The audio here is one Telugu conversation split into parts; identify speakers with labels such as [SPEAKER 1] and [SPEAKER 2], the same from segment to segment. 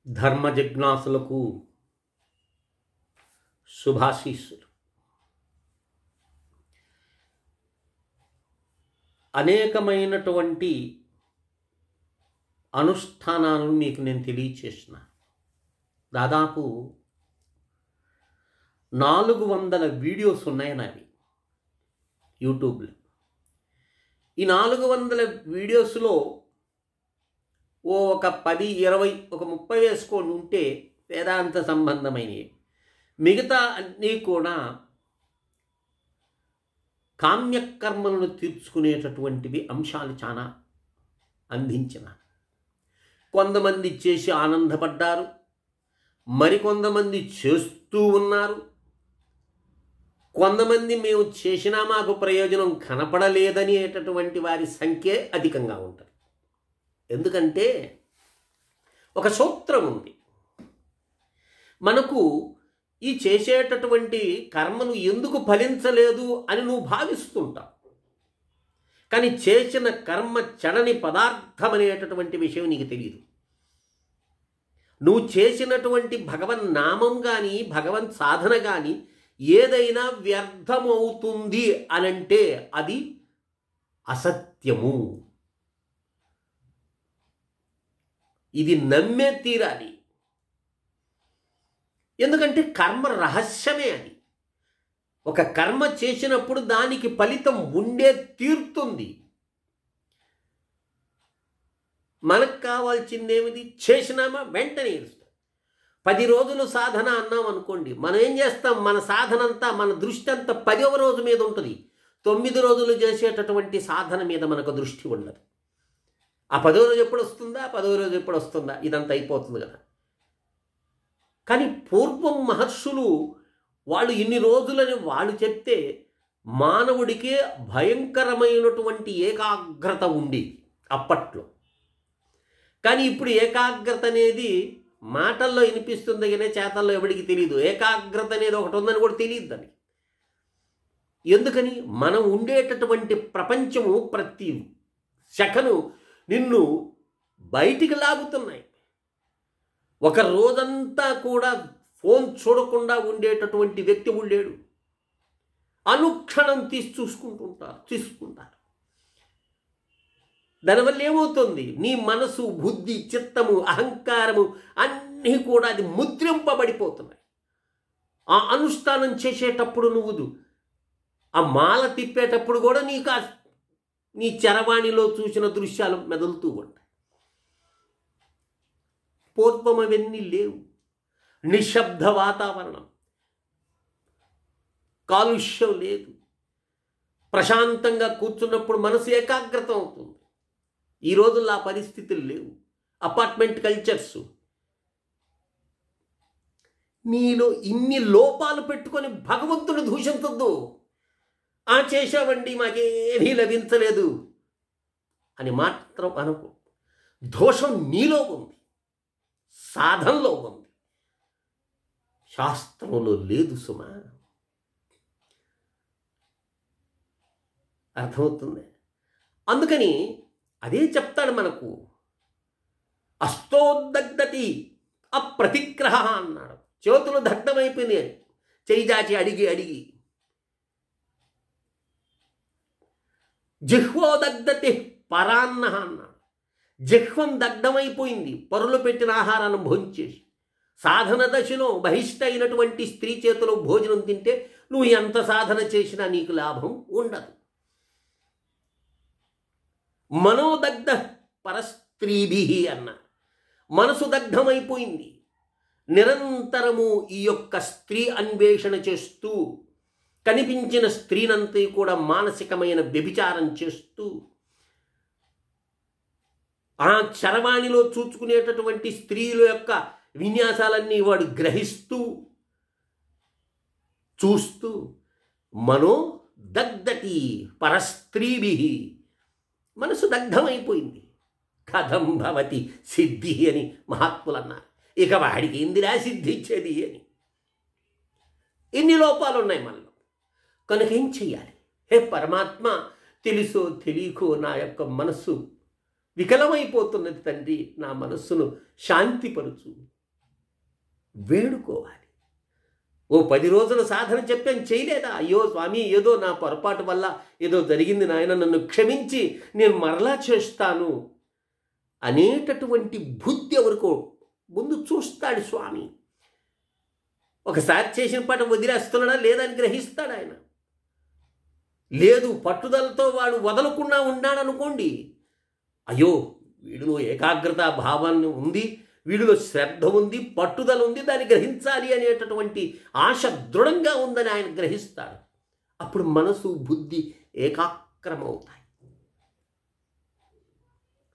[SPEAKER 1] ధర్మ జిజ్ఞాసులకు శుభాశీస్సులు. అనేకమైనటువంటి అనుష్ఠానాలను మీకు నేను తెలియచేసిన దాదాపు 400 వీడియోస్ ఉన్నాయి నావి యూట్యూబ్లో. ఈ 400 వీడియోస్లో ఒక 10, 20, ఒక 30 వేసుకొని ఉంటే వేదాంత సంబంధమైనవి. మిగతా అన్నీ కూడా కామ్యకర్మలను తీర్చుకునేటటువంటివి అంశాలు చాలా అందించిన. కొంతమంది చేసి ఆనందపడ్డారు, మరికొంతమంది చేస్తూ ఉన్నారు. కొంతమంది మేము చేసినా మాకు ప్రయోజనం కనపడలేదనేటటువంటి వారి సంఖ్య అధికంగా ఉంటుంది. ఎందుకంటే ఒక సూత్రం ఉంది. మనకు ఈ చేసేటటువంటి కర్మను ఎందుకు ఫలించలేదు అని నువ్వు భావిస్తుంటావు, కానీ చేసిన కర్మ చెడని పదార్థం అనేటటువంటి విషయం నీకు తెలియదు. నువ్వు చేసినటువంటి భగవన్ నామం కానీ భగవన్ సాధన కానీ ఏదైనా వ్యర్థమవుతుంది అనంటే అది అసత్యము. ఇది నమ్మే తీరాలి. ఎందుకంటే కర్మ రహస్యమే. అది ఒక కర్మ చేసినప్పుడు దానికి ఫలితం ఉండే తీరుతుంది. మనకు కావాల్సిందేమిది? చేసినామా వెంటనే ఇస్తాం. 10 రోజులు సాధన అన్నాం అనుకోండి, మనం ఏం చేస్తాం? మన సాధన అంతా, మన దృష్టి అంతా 10వ రోజు మీద ఉంటుంది. 9 రోజులు చేసేటటువంటి సాధన మీద మనకు దృష్టి ఉండదు. ఆ 10వ రోజు ఎప్పుడు వస్తుందా, 10వ రోజు ఎప్పుడు వస్తుందా, ఇదంతా అయిపోతుంది కదా. కానీ పూర్వం మహర్షులు వాళ్ళు ఇన్ని రోజులని వాళ్ళు చెప్తే మానవుడికే భయంకరమైనటువంటి ఏకాగ్రత ఉండేది అప్పట్లో. కానీ ఇప్పుడు ఏకాగ్రత అనేది మాటల్లో వినిపిస్తుంది కానీ చేతల్లో ఎవడికి తెలియదు. ఏకాగ్రత అనేది ఒకటి ఉందని కూడా తెలియదు దానికి. ఎందుకని? మనం ఉండేటటువంటి ప్రపంచము ప్రతి శకను నిన్ను బయటికి లాగుతున్నాయి. ఒక రోజంతా కూడా ఫోన్ చూడకుండా ఉండేటటువంటి వ్యక్తి ఉండేడు. అనుక్షణం తీసుకుంటారు. దానివల్ల ఏమవుతుంది? నీ మనసు, బుద్ధి, చిత్తము, అహంకారము అన్నీ కూడా అది ముద్రింపబడిపోతున్నాయి. ఆ అనుష్ఠానం చేసేటప్పుడు నువ్వు ఆ మాల తిప్పేటప్పుడు కూడా నీకు నీ చరవాణిలో చూసిన దృశ్యాలు మెదులుతూ ఉంటాయి. పూర్వం అవన్నీ లేవు. నిశ్శబ్ద వాతావరణం, కాలుష్యం లేదు. ప్రశాంతంగా కూర్చున్నప్పుడు మనసు ఏకాగ్రత అవుతుంది. ఈ రోజుల్లో ఆ పరిస్థితులు లేవు. Apartment cultures. నీలో ఇన్ని లోపాలు పెట్టుకొని భగవంతుని దూషించొద్దు. చేశావండి మాకేమీ లభించలేదు అని మాత్రం అనుకో. దోషం నీలో ఉంది, సాధనలో ఉంది, శాస్త్రంలో లేదు సుమా. అర్థమవుతుంది? అందుకని అదే చెప్తాడు మనకు. అస్తోదగ్ధతి అప్రతిగ్రహ అన్నాడు. చేతులు దగ్ధమైపోయింది అని చేయి జాచి అడిగి. జిహ్వోదగ్ధతి పరాన్న అన్నాడు. జిహ్వం దగ్ధమైపోయింది పరులు పెట్టిన ఆహారాన్ని భోంచేసి. సాధన దశలో బహిష్ట అయినటువంటి స్త్రీ చేతిలో భోజనం తింటే నువ్వు ఎంత సాధన చేసినా నీకు లాభం ఉండదు. మనోదగ్ధ పరస్త్రీభి అన్న. మనసు దగ్ధమైపోయింది. నిరంతరము ఈ యొక్క స్త్రీ అన్వేషణ చేస్తూ, కనిపించిన స్త్రీనంతా కూడా మానసికమైన వ్యభిచారం చేస్తూ, ఆ చరవాణిలో చూచుకునేటటువంటి స్త్రీల యొక్క విన్యాసాలన్నీ వాడు గ్రహిస్తూ చూస్తూ మనో దగ్ధతి పరస్త్రీభి. మనసు దగ్ధమైపోయింది. కథం భవతి సిద్ధి అని మహాత్ములు అన్నారు. ఇక వాడికి ఇందిరా సిద్ధి ఇచ్చేది అని. ఎన్ని లోపాలు ఉన్నాయి మనలో. కనుక ఏం చెయ్యాలి? హే పరమాత్మ, తెలుసో తెలియకో నా యొక్క మనస్సు వికలమైపోతున్నది తండ్రి, నా మనస్సును శాంతిపరుచు. వేడుకోవాలి. ఓ 10 రోజుల సాధన చెప్పాను, చేయలేదా? అయ్యో స్వామి, ఏదో నా పొరపాటు వల్ల ఏదో జరిగింది నాయన, నన్ను క్షమించి నేను మరలా చేస్తాను అనేటటువంటి బుద్ధి ఎవరికో ముందు చూస్తాడు స్వామి. ఒకసారి చేసిన పాట వదిలేస్తున్నాడా లేదని గ్రహిస్తాడు ఆయన. లేదు, పట్టుదలతో వాడు వదలకుండా ఉన్నాడనుకోండి, అయ్యో వీడిలో ఏకాగ్రత భావాన్ని ఉంది, వీడిలో శ్రద్ధ ఉంది, పట్టుదల ఉంది, దాన్ని గ్రహించాలి అనేటటువంటి ఆశ దృఢంగా ఉందని ఆయన గ్రహిస్తాడు. అప్పుడు మనసు బుద్ధి ఏకాగ్రమవుతాయి.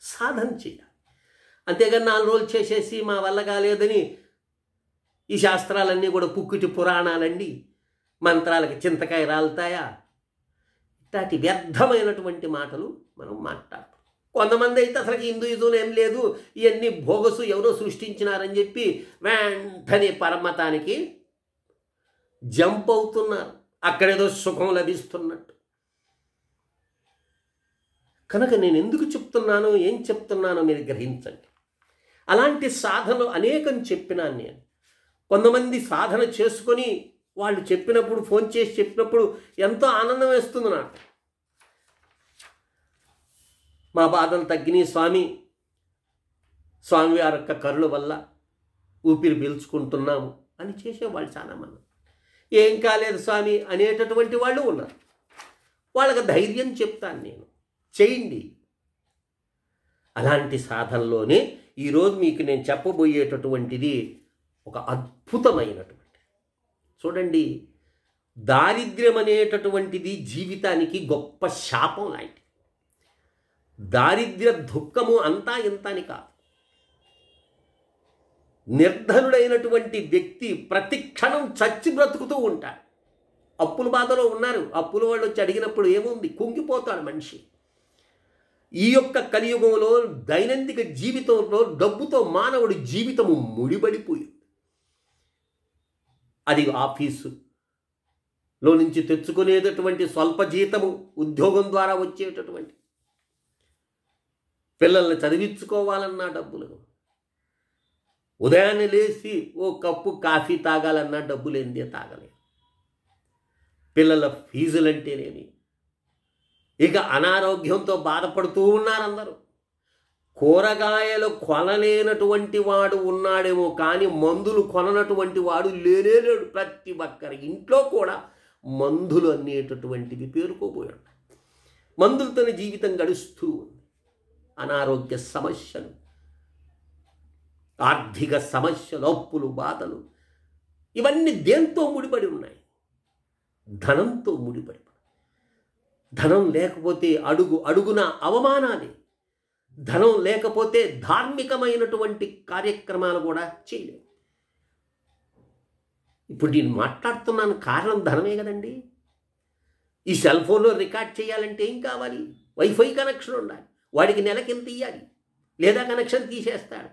[SPEAKER 1] సాధన చేయాలి. అంతేగాని 4 రోజులు చేసేసి మా వల్ల కాలేదని ఈ శాస్త్రాలన్నీ కూడా పుక్కిటి పురాణాలండి, మంత్రాలకి చింతకాయ రాలుతాయా, ఇట్లాంటి వ్యర్థమైనటువంటి మాటలు మనం మాట్లాడతాం. కొంతమంది అయితే అసలు హిందూయిజం ఏం లేదు, ఇవన్నీ భోగసు ఎవరో సృష్టించినారని చెప్పి వెంటనే పరమతానికి జంప్ అవుతున్నారు, అక్కడేదో సుఖం లభిస్తున్నట్టు. కనుక నేను ఎందుకు చెప్తున్నానో, ఏం చెప్తున్నానో మీరు గ్రహించండి. అలాంటి సాధనలు అనేకం చెప్పినాను నేను. కొంతమంది సాధన చేసుకొని వాళ్ళు చెప్పినప్పుడు, ఫోన్ చేసి చెప్పినప్పుడు ఎంతో ఆనందం వేస్తుంది నాకు. మా బాధలు తగ్గినాయి స్వామి, స్వామివారి యొక్క కరుణ వల్ల ఊపిరి పీల్చుకుంటున్నాము అని చేసేవాళ్ళు చాలామంది. ఏం కాలేదు స్వామి అనేటటువంటి వాళ్ళు ఉన్నారు. వాళ్ళకి ధైర్యం చెప్తాను నేను, చేయండి. అలాంటి సాధనలోనే ఈరోజు మీకు నేను చెప్పబోయేటటువంటిది ఒక అద్భుతమైనటువంటి, చూడండి, దారిద్ర్యం అనేటటువంటిది జీవితానికి గొప్ప శాపం లాంటిది. దారిద్ర్య దుఃఖము అంతా ఇంతని కాదు. నిర్ధనుడైనటువంటి వ్యక్తి ప్రతి క్షణం చచ్చి బ్రతుకుతూ ఉంటాడు. అప్పుల బాధలో ఉన్నారు, అప్పుల వాళ్ళు వచ్చి అడిగినప్పుడు ఏముంది, కుంగిపోతాడు మనిషి. ఈ యొక్క కలియుగంలో దైనందిక జీవితంలో డబ్బుతో మానవుడి జీవితము ముడిపడిపోయింది. అది ఆఫీసులో నుంచి తెచ్చుకునేటటువంటి స్వల్ప జీతము, ఉద్యోగం ద్వారా వచ్చేటటువంటి, పిల్లల్ని చదివించుకోవాలన్నా డబ్బులు, ఉదయాన్నే లేచి ఓ కప్పు కాఫీ తాగాలన్నా డబ్బులు ఏందే తాగలేదు. పిల్లల ఫీజులంటేనేమి, ఇక అనారోగ్యంతో బాధపడుతూ ఉన్నారు అందరూ. కూరగాయలు కొనలేనటువంటి వాడు ఉన్నాడేమో కానీ మందులు కొననటువంటి వాడు లేనేలేడు. ప్రతి ఒక్కరి ఇంట్లో కూడా మందులు అనేటటువంటివి పేరుకోబోయాడు. మందులతోనే జీవితం గడుస్తూ ఉంది. అనారోగ్య సమస్యలు, ఆర్థిక సమస్యలు, అప్పులు, బాధలు, ఇవన్నీ దేంతో ముడిపడి ఉన్నాయి? ధనంతో ముడిపడి. ధనం లేకపోతే అడుగు అడుగున అవమానాలే. ధనం లేకపోతే ధార్మికమైనటువంటి కార్యక్రమాలు కూడా చేయలేము. ఇప్పుడు నేను మాట్లాడుతున్నాను కారణం ధనమే కదండి. ఈ సెల్ ఫోన్లో రికార్డ్ చేయాలంటే ఏం కావాలి? వైఫై కనెక్షన్ ఉండాలి. వాడికి నెలకి ఎంత ఇవ్వాలి, లేదా కనెక్షన్ తీసేస్తాడు.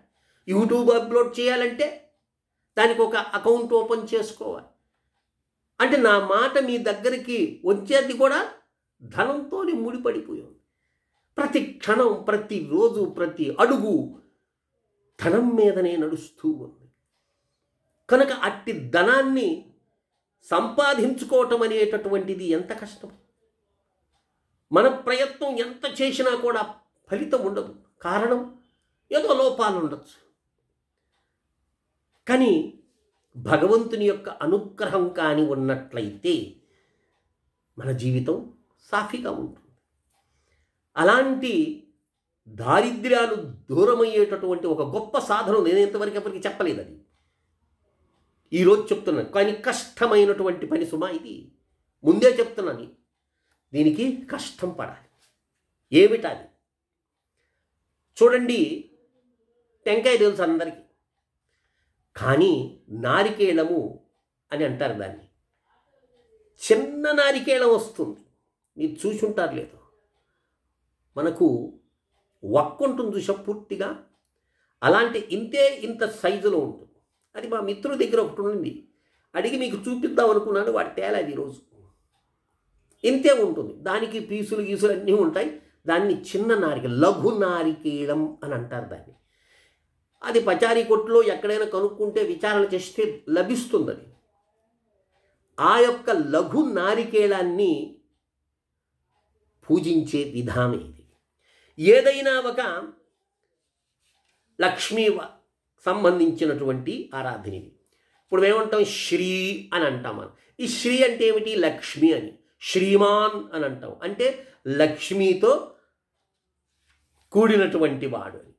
[SPEAKER 1] యూట్యూబ్ అప్లోడ్ చేయాలంటే దానికి ఒక అకౌంట్ ఓపెన్ చేసుకోవాలి. అంటే నా మాట మీ దగ్గరికి వచ్చేది కూడా ధనంతోనే ముడిపడిపోయాం. ప్రతి క్షణం, ప్రతిరోజు, ప్రతి అడుగు ధనం మీదనే నడుస్తూ ఉంది. కనుక అట్టి ధనాన్ని సంపాదించుకోవటం అనేటటువంటిది ఎంత కష్టం. మన ప్రయత్నం ఎంత చేసినా కూడా ఫలితం ఉండదు. కారణం ఏదో లోపాలు ఉండొచ్చు. కానీ భగవంతుని యొక్క అనుగ్రహం కానీ ఉన్నట్లయితే మన జీవితం సాఫీగా ఉంటుంది. అలాంటి దారిద్ర్యాలు దూరమయ్యేటటువంటి ఒక గొప్ప సాధనం నేను ఇంతవరకు ఎవరికి చెప్పలేదు. అది ఈరోజు చెప్తున్నాను. కానీ కష్టమైనటువంటి పని సుమా ఇది. ముందే చెప్తున్నాను, దీనికి కష్టం పడాలి. ఏమిటది? చూడండి, టెంకాయ తెలుసు అందరికీ, కానీ నారికేళము అని అంటారు దాన్ని. చిన్న నారికేళం వస్తుంది, మీరు చూసుంటారు లేదు. మనకు వక్కు ఉంటుంది చూసా పూర్తిగా, అలాంటి ఇంత సైజులో ఉంటుంది. అది మా మిత్రుడి దగ్గర ఒకటి ఉంది, అడిగి మీకు చూపిద్దాం అనుకున్నాను, వాడి తేలాది ఈరోజు. ఇంతే ఉంటుంది, దానికి పీసులు గీసులు అన్నీ ఉంటాయి. దాన్ని చిన్న నారిక, లఘు నారికేళం అని అంటారు దాన్ని. అది పచారీ కొట్టులో ఎక్కడైనా కనుక్కుంటే విచారణ చేస్తే లభిస్తుంది. అది ఆ యొక్క లఘు నారికేళాన్ని పూజించే విధానం ఇది. ఏదైనా ఒక లక్ష్మీ సంబంధించినటువంటి ఆరాధన ఇది. ఇప్పుడు మేమంటాం శ్రీ అని అంటాం. మనం ఈ శ్రీ అంటే ఏమిటి? లక్ష్మి అని. శ్రీమాన్ అని అంటాం, అంటే లక్ష్మితో కూడినటువంటి వాడు అని.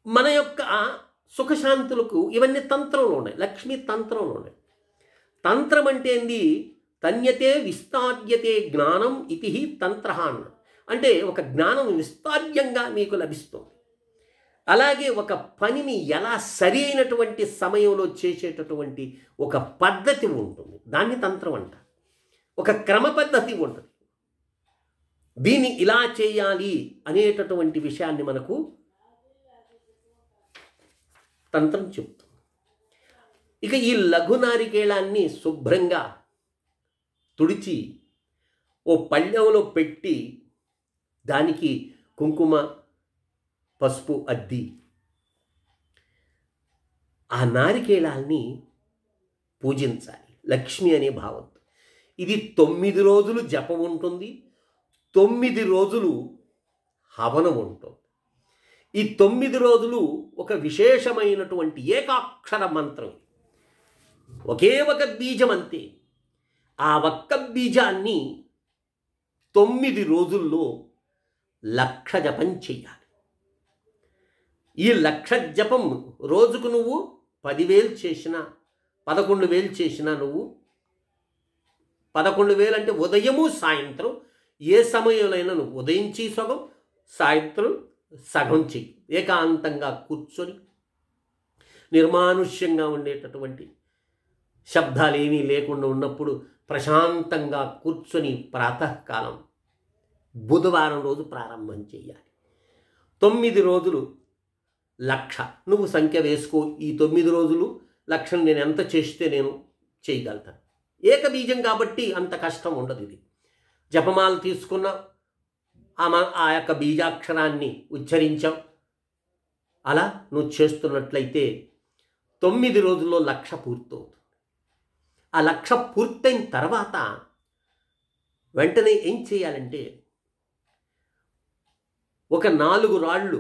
[SPEAKER 1] మన యొక్క సుఖశాంతులకు ఇవన్నీ తంత్రంలో ఉన్నాయి, లక్ష్మీ తంత్రంలో ఉన్నాయి. తంత్రం అంటే ఏంది? తన్యతే విస్తార్యతే జ్ఞానం ఇది తంత్ర అన్న. అంటే ఒక జ్ఞానం విస్తార్యంగా మీకు లభిస్తుంది. అలాగే ఒక పనిని ఎలా సరి అయినటువంటి సమయంలో చేసేటటువంటి ఒక పద్ధతి ఉంటుంది, దాన్ని తంత్రం అంట. ఒక క్రమ పద్ధతి ఉంటుంది, దీన్ని ఇలా చేయాలి అనేటటువంటి విషయాన్ని మనకు తంత్రం చెప్తుంది. ఇక ఈ లఘు నారికేళాన్ని శుభ్రంగా తుడిచి ఓ పళ్ళెంలో పెట్టి దానికి కుంకుమ పసుపు అద్ది ఆ నారికేళాన్ని పూజించాలి లక్ష్మి అనే భావంతో. ఇది 9 రోజులు జపం ఉంటుంది, 9 రోజులు హవనం ఉంటుంది. ఈ 9 రోజులు ఒక విశేషమైనటువంటి ఏకాక్షర మంత్రం, ఒకే ఒక బీజం అంతే. ఆ ఒక్క బీజాన్ని 9 రోజుల్లో 1,00,000 జపం చెయ్యాలి. ఈ 1,00,000 జపం రోజుకు నువ్వు 10,000 చేసినా 11,000 చేసినా, నువ్వు 11,000 అంటే ఉదయము సాయంత్రం ఏ సమయంలో నువ్వు ఉదయం చెయ్యి సగం, సాయంత్రం సగం చెయ్యి. ఏకాంతంగా కూర్చొని నిర్మానుష్యంగా ఉండేటటువంటి శబ్దాలు ఏమీ లేకుండా ఉన్నప్పుడు ప్రశాంతంగా కూర్చొని ప్రాతకాలం బుధవారం రోజు ప్రారంభం చేయాలి. 9 రోజులు 1,00,000 నువ్వు సంఖ్య వేసుకో. ఈ 9 రోజులు 1,00,000 నేను ఎంత చేస్తే నేను చేయగలుగుతాను. ఏకబీజం కాబట్టి అంత కష్టం ఉండదు. ఇది జపమాల తీసుకున్న ఆ యొక్క బీజాక్షరాన్ని ఉచ్చరించాం, అలా నువ్వు చేస్తున్నట్లయితే 9 రోజుల్లో 1,00,000 పూర్తవుతుంది. ఆ 1,00,000 పూర్తయిన తర్వాత వెంటనే ఏం చేయాలంటే ఒక 4 రాళ్ళు,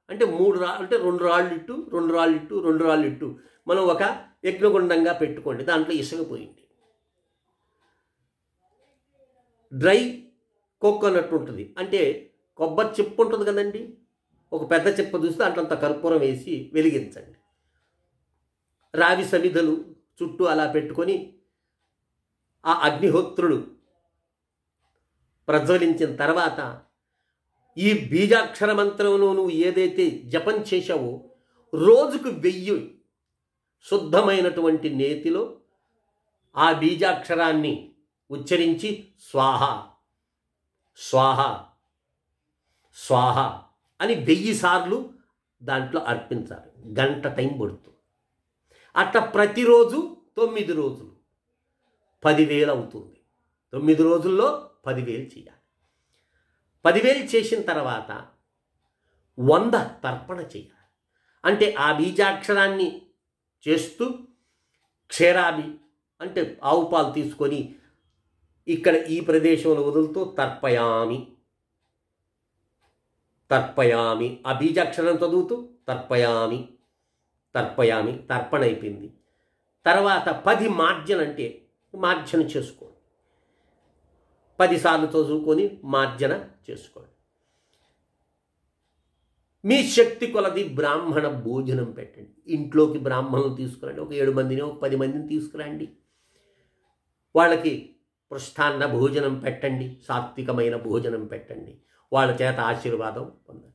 [SPEAKER 1] అంటే 3 రాళ్ళు, అంటే 2 రాళ్ళు ఇట్టు 2 రాళ్ళు ఇట్టు 2 రాళ్ళు ఇట్టు మనం ఒక యజ్ఞగుండంగా పెట్టుకోండి. దాంట్లో ఇసుక పోయింది. డ్రై కోకోనట్ ఉంటుంది, అంటే కొబ్బరి చిప్ప ఉంటుంది కదండి, ఒక పెద్ద చిప్ప చూస్తే అట్లంత కర్పూరం వేసి వెలిగించండి. రావి సమిధలు చుట్టూ అలా పెట్టుకొని ఆ అగ్నిహోత్రుడు ప్రజ్వలించిన తర్వాత ఈ బీజాక్షర మంత్రంలో నువ్వు ఏదైతే జపం చేశావో రోజుకు 1000 శుద్ధమైనటువంటి నేతిలో ఆ బీజాక్షరాన్ని ఉచ్చరించి స్వాహ స్వాహ స్వాహ అని 1000 సార్లు దాంట్లో అర్పించాలి. గంట టైం పడుతుంది. అట్లా ప్రతిరోజు 9 రోజులు 10,000 అవుతుంది. 9 రోజుల్లో 10,000 చేయాలి. 10,000 చేసిన తర్వాత 100 తర్పణ చేయాలి. అంటే ఆ బీజాక్షరాన్ని చేస్తూ క్షీరాబి అంటే ఆవు పాలు తీసుకొని ఇక్కడ ఈ ప్రదేశంలో వదులుతూ తర్పయామి తర్పయామి, ఆ బీజాక్షరం చదువుతూ తర్పయామి తర్పయామి, తర్పణ అయిపోయింది. తర్వాత 10 మార్జన, అంటే మార్జన చేసుకోండి. 10 సార్లు చదువుకొని మార్జన చేసుకోండి. మీ శక్తి కొలది బ్రాహ్మణ భోజనం పెట్టండి. ఇంట్లోకి బ్రాహ్మణులు తీసుకురండి. ఒక 7 మందిని, ఒక 10 మందిని తీసుకురండి. వాళ్ళకి పృష్టాన్న భోజనం పెట్టండి, సాత్వికమైన భోజనం పెట్టండి. వాళ్ళ చేత ఆశీర్వాదం పొందండి.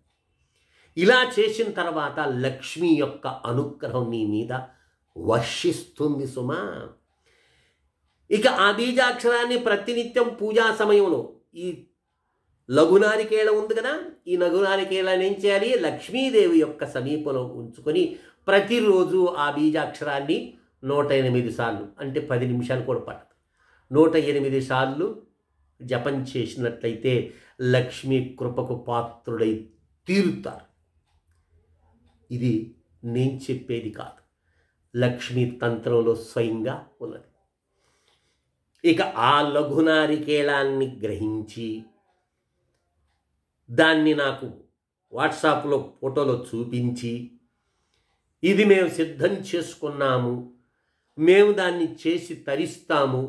[SPEAKER 1] ఇలా చేసిన తర్వాత లక్ష్మి యొక్క అనుగ్రహం నీ మీద వర్షిస్తుంది సుమా. ఇక ఆ బీజాక్షరాన్ని ప్రతినిత్యం పూజా సమయంలో ఈ లఘునారికేళ ఉంది కదా, ఈ లఘునారికేళాన్ని ఏం చేయాలి? లక్ష్మీదేవి యొక్క సమీపంలో ఉంచుకొని ప్రతిరోజు ఆ బీజాక్షరాన్ని 108 సార్లు, అంటే 10 నిమిషాలు కూడా పట్టదు, 108 సార్లు జపం చేసినట్లయితే లక్ష్మీ కృపకు పాత్రుడై తీరుతారు. ఇది నేను చెప్పేది కాదు, లక్ష్మీ తంత్రంలో స్వయంగా ఉన్నది. ఇక ఆ లఘునారికేళాన్ని గ్రహించి దాన్ని నాకు వాట్సాప్లో ఫోటోలో చూపించి, ఇది మేము సిద్ధం చేసుకున్నాము, మేము దాన్ని చేసి తరిస్తాము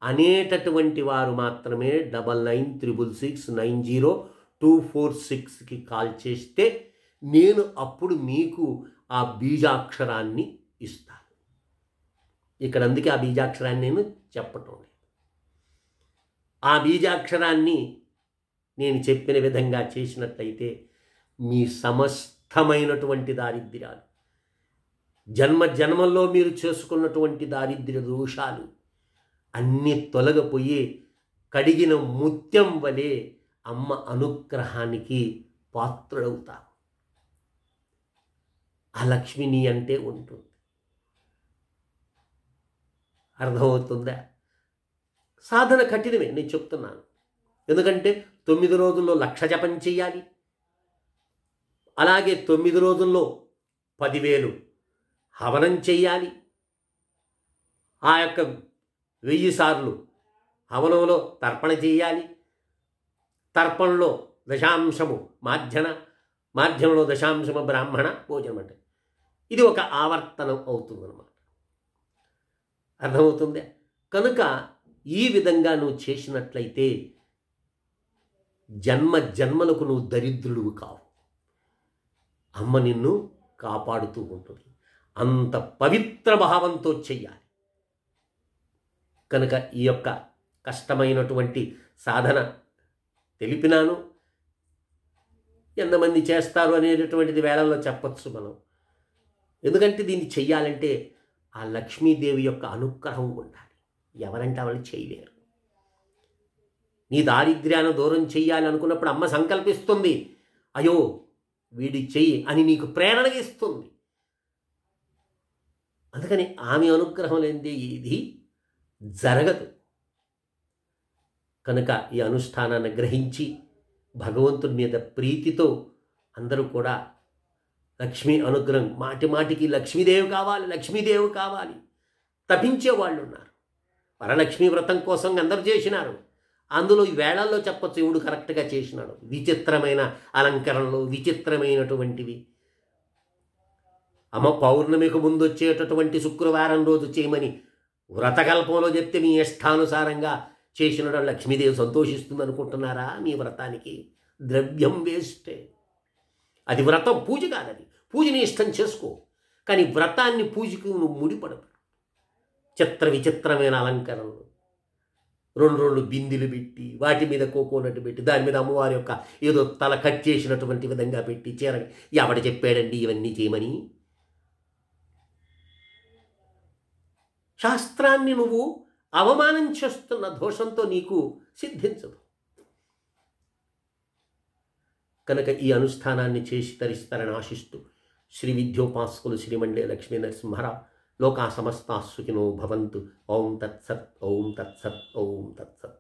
[SPEAKER 1] అనేటటువంటి వారు మాత్రమే 9966690246కి కాల్ చేస్తే నేను అప్పుడు మీకు ఆ బీజాక్షరాన్ని ఇస్తాను. ఇక్కడ అందుకే ఆ బీజాక్షరాన్ని నేను చెప్పటం లేదు. ఆ బీజాక్షరాన్ని నేను చెప్పిన విధంగా చేసినట్లయితే మీ సమస్తమైనటువంటి దారిద్ర్యాలు, జన్మ జన్మల్లో మీరు చేసుకున్నటువంటి దారిద్ర్య దోషాలు అన్నీ తొలగిపోయి కడిగిన ముత్యం వలె అమ్మ అనుగ్రహానికి పాత్రుడవుతావు. ఆ లక్ష్మిని అంటే ఉంటుంది. అర్థమవుతుందా? సాధన కఠినమే, నేను చెప్తున్నాను. ఎందుకంటే 9 రోజుల్లో 1,00,000 జపం చేయాలి. అలాగే 9 రోజుల్లో 10,000 హవనం చెయ్యాలి. ఆ యొక్క 1000 సార్లు హవనంలో తర్పణ చేయాలి. తర్పణలో దశాంశము మాధ్యమంలో దశాంశము బ్రాహ్మణ భోజనం. అంటే ఇది ఒక ఆవర్తనం అవుతుందన్నమాట. అర్థమవుతుందే? కనుక ఈ విధంగా నువ్వు చేసినట్లయితే జన్మ జన్మలకు నువ్వు దరిద్రుడు కావు. అమ్మ నిన్ను కాపాడుతూ ఉంటుంది. అంత పవిత్ర భావంతో చెయ్యాలి. కనుక ఈ యొక్క కష్టమైనటువంటి సాధన తెలిపినాను. ఎంతమంది చేస్తారు అనేటటువంటిది వేళల్లో చెప్పచ్చు మనం. ఎందుకంటే దీన్ని చెయ్యాలంటే ఆ లక్ష్మీదేవి యొక్క అనుగ్రహం ఉండాలి. ఎవరంటే వాళ్ళు చేయలేరు. నీ దారిద్ర్యాన్ని దూరం చెయ్యాలి అనుకున్నప్పుడు అమ్మ సంకల్పిస్తుంది, అయ్యో వీడి చెయ్యి అని నీకు ప్రేరణ ఇస్తుంది. అందుకని ఆమె అనుగ్రహం లేనిదే ఇది జరగదు. కనుక ఈ అనుష్ఠానాన్ని గ్రహించి భగవంతుడి మీద ప్రీతితో అందరూ కూడా లక్ష్మీ అనుగ్రహం, మాటి మాటికి లక్ష్మీదేవి కావాలి, లక్ష్మీదేవి కావాలి తపించే వాళ్ళు ఉన్నారు. వరలక్ష్మీ వ్రతం కోసం అందరూ చేసినారు. అందులో ఈ వేళల్లో చెప్పచ్చు ఇవుడు కరెక్ట్గా చేసినాడు. విచిత్రమైన అలంకరణలు, విచిత్రమైనటువంటివి. అమ్మ పౌర్ణమికి ముందు వచ్చేటటువంటి శుక్రవారం రోజు చేయమని వ్రతకల్పంలో చెప్తే మీ ఇష్టానుసారంగా చేసినడు లక్ష్మీదేవి సంతోషిస్తుంది అనుకుంటున్నారా? మీ వ్రతానికి ద్రవ్యం వేస్టే. అది వ్రతం, పూజ కాదది. పూజని ఇష్టం చేసుకో, కానీ వ్రతాన్ని పూజకు నువ్వు ముడిపడదు. చిత్ర విచిత్రమైన అలంకరణలు, 2 బిందెలు పెట్టి వాటి మీద కోకోనట్ పెట్టి దాని మీద అమ్మవారి యొక్క ఏదో తల కట్ చేసినటువంటి విధంగా పెట్టి చీర. ఎవడ చెప్పాడండి ఇవన్నీ చేయమని? శాస్త్రాన్ని నువ్వు అవమానం చేస్తున్న దోషంతో నీకు సిద్ధించదు. కనుక ఈ అనుష్ఠానాన్ని చేసి తరిస్తారని ఆశిస్తూ శ్రీ విద్యోపాసకులు శ్రీమండే లక్ష్మీ నరసింహారావు లోకా సమస్తా సుఖినో భవంతు. ఓం తత్సత్, ఓం తత్సత్, ఓం తత్సత్.